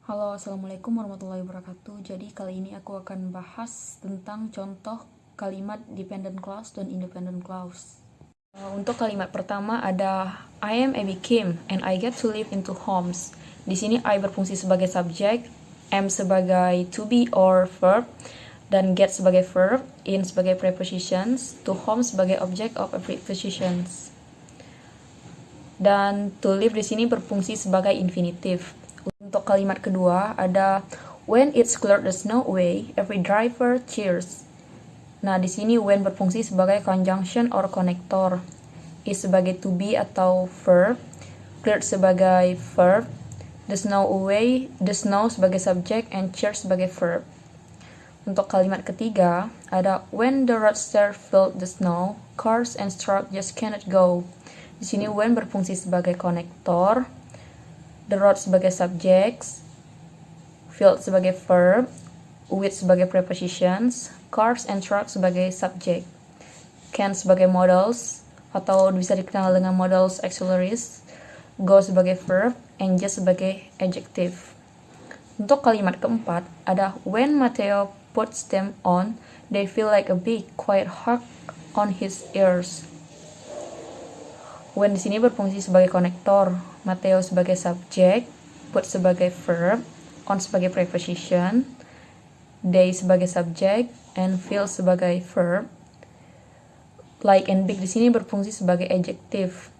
Halo, Assalamualaikum warahmatullahi wabarakatuh. Jadi kali ini aku akan bahas tentang contoh kalimat dependent clause dan independent clause. Untuk kalimat pertama ada I am a became and I get to live into homes. Di sini I berfungsi sebagai subjek, am sebagai to be or verb, dan get sebagai verb, in sebagai prepositions, to home sebagai object of a prepositions. Dan to live di sini berfungsi sebagai infinitive. Untuk kalimat kedua ada when it's cleared the snow away, every driver cheers. Nah, di sini when berfungsi sebagai conjunction or connector. Is sebagai to be atau verb, cleared sebagai verb, the snow away, the snow sebagai subjek, and cheers sebagai verb. Untuk kalimat ketiga ada when the roadster filled the snow, cars and trucks just cannot go. Di sini when berfungsi sebagai konektor, the road sebagai subjek, filled sebagai verb, with sebagai prepositions, cars and trucks sebagai subjek, can sebagai modals atau bisa dikenal dengan modals auxiliaries, go sebagai verb, and just sebagai adjective. Untuk kalimat keempat ada when Mateo puts them on, they feel like a big quiet hug on his ears. When di sini berfungsi sebagai konektor, Mateo sebagai subjek, put sebagai verb, on sebagai preposition, they sebagai subjek, and feel sebagai verb. Like and big di sini berfungsi sebagai adjective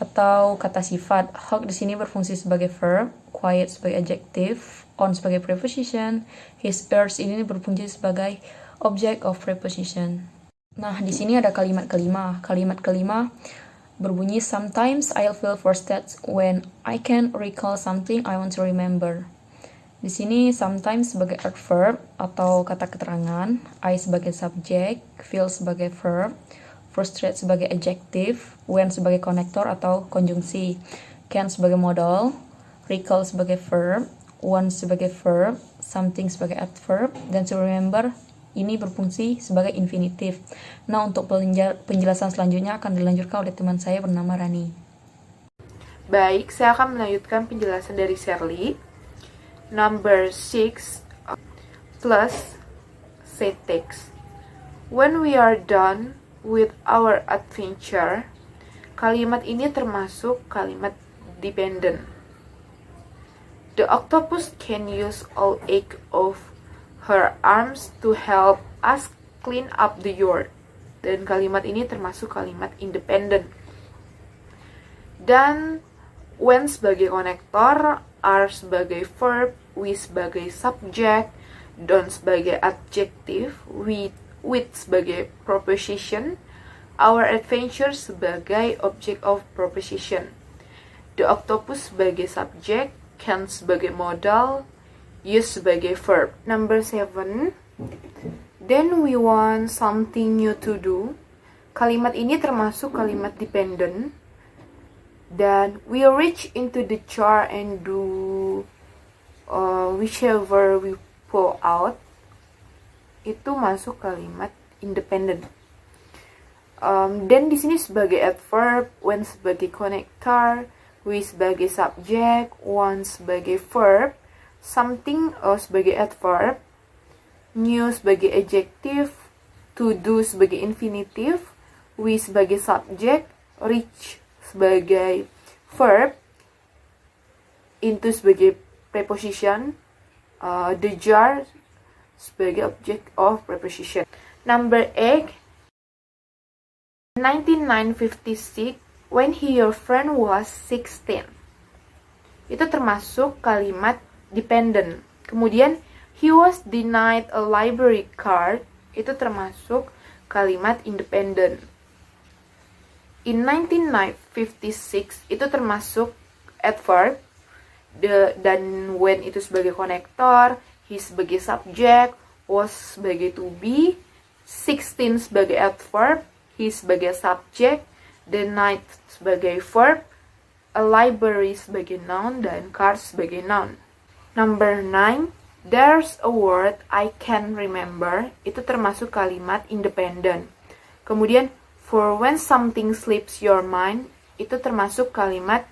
atau kata sifat. Hug di sini berfungsi sebagai verb, quiet sebagai adjective, on sebagai preposition, his ears ini berfungsi sebagai object of preposition. Nah, di sini ada kalimat kelima. Kalimat kelima berbunyi sometimes I'll feel frustrated when I can't recall something I want to remember. Di sini sometimes sebagai adverb atau kata keterangan, I sebagai subjek, feel sebagai verb, frustrate sebagai adjective, when sebagai konektor atau konjungsi, can sebagai modal, recall sebagai verb, want sebagai verb, something sebagai adverb, dan to remember ini berfungsi sebagai infinitive. Nah, untuk penjelasan selanjutnya akan dilanjutkan oleh teman saya bernama Rani. Baik, saya akan melanjutkan penjelasan dari Shirley. Number 6 plus set text. When we are done with our adventure, kalimat ini termasuk kalimat dependent. The octopus can use all 8 of her arms to help us clean up the yard. Dan kalimat ini termasuk kalimat independent. Dan when sebagai konektor, are sebagai verb, we sebagai subject, don't sebagai adjective, with sebagai preposition, our adventure sebagai object of preposition. The octopus sebagai subject, can sebagai modal, use sebagai verb. Number 7, then we want something new to do. Kalimat ini termasuk kalimat dependent. Dan we reach into the jar and do whichever we pull out. Itu masuk kalimat independent. Dan di sini sebagai adverb, when sebagai connector, we sebagai subjek, want sebagai verb, something sebagai adverb, new sebagai adjective, to do sebagai infinitive, we sebagai subjek, reach sebagai verb, into sebagai preposition, the jar sebagai object of preposition. Number 8, 1956, when your friend was 16. Itu termasuk kalimat dependent. Kemudian, he was denied a library card. Itu termasuk kalimat independent. In 1956 itu termasuk adverb, dan when itu sebagai konektor, he sebagai subjek, was sebagai to be, 16 sebagai adverb, he sebagai subjek, the night sebagai verb, a library sebagai noun, dan card sebagai noun. Number 9, there's a word I can remember. Itu termasuk kalimat independent. Kemudian for when something slips your mind, itu termasuk kalimat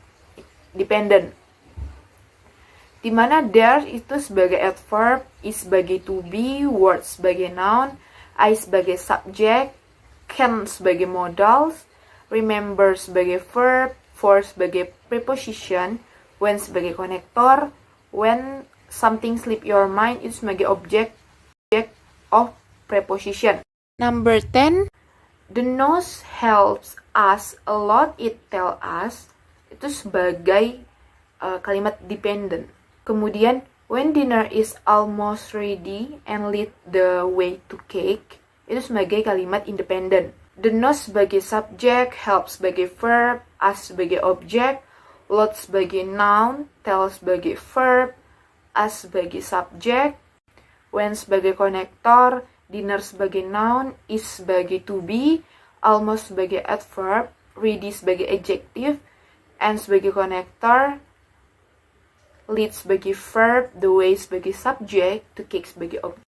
dependent. Dimana there itu sebagai adverb, is sebagai to be, word sebagai noun, I sebagai subject, can sebagai modals, remember sebagai verb, for sebagai preposition, when sebagai konektor, when something slip your mind itu sebagai object of preposition. Number 10, the nose helps us a lot, it tell us, itu sebagai kalimat dependent. Kemudian, when dinner is almost ready and lead the way to cake, itu sebagai kalimat independent. The nose sebagai subject, help sebagai verb, us sebagai object, lot sebagai noun, tell sebagai verb, us sebagai subject, when sebagai konektor, dinner sebagai noun, is sebagai to be, almost sebagai adverb, ready sebagai adjective, and sebagai konektor, lead sebagai verb, the way sebagai subject, to cake sebagai object.